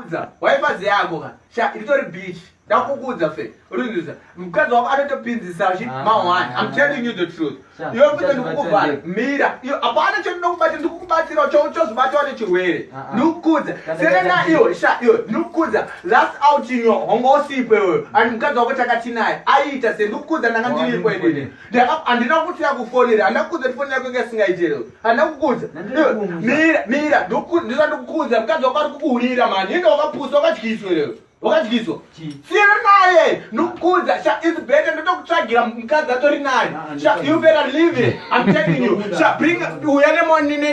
ndakukudza waifazi yako ka sha iritori beach ndakukudza fe urinzisa mukadzi wako anotopinzisa shi mawani I'm telling you the truth iwe kuita ndikukuvhara mira apana chendinokubata ndikukubatira chozobatawo nechirwere ndikukudza serena iwe sha iwe ndikukudza last outing yo honga usipo iweyo and mukadzi wako takatinaye aita se ndikukudza ndanga ndiripo inini handina kutira kufonera handakukudza tifoni yako inge singaitero handakukudza mira ndisa ndikukudza mukadzi wako ari kukuhurira mani inge wakapusa wakatyiswa iweyo wakatyiswa siyana naye ndikukudza sha is better ndotokutsvagira mukadzi atori naye sha you better leave it I'm telling you sha bring uya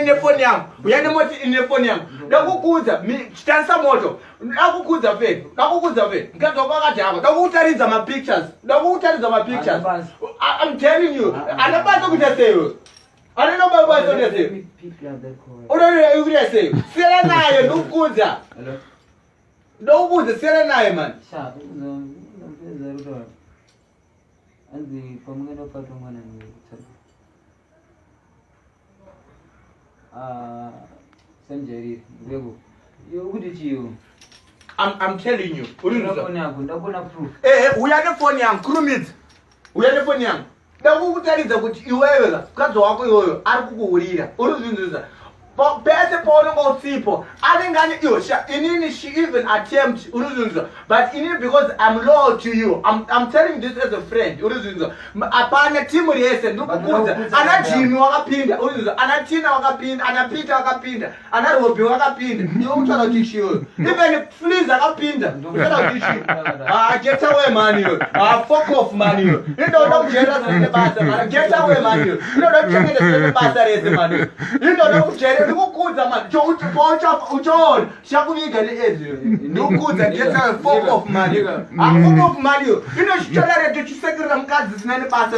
nefoni yangu uya nemoti nefoni yangu ndakukudza chitandisa moto ndakukudza fe mukadzi wako akadhakwa ndakukutaridza mapictures I'm telling you anabasa kuita seyo anenobabasa kuita seyo unoikuita seyo siyana naye ndikukudza ndakukudza siyana naye man I'm telling you uya nefoni yangu kurumidza uya nefoni yangu ndakukutaridza kuti iweyo mukadzi wako iyoyo ari kukuhurira uri kuzvinzisa pese paunenge usipo anenge ane sha inini she even attempt uruzvinzwa but inini because I'm loyal to you I'm telling this as a friend uruzvinzwa apana timu rese ndikukudza ana Jimmy wakapinda uruzvinzwa ana Tina wakapinda ana Peter wakapinda ana Robbie wakapinda iwe utara kuti shiyo even Fleece akapinda utara kuti shiyo get away man you fuck off man you ndoda kujera zvine basa man get away man you ndoda kuchengeta zvine basa rese man you ndoda kujera ndikukudza man uchona shakuviga neezio ndikukudza ndiyetsawe fuck off man you fuck off man you ino chichona reto chisekerera mukadzi zina nebasa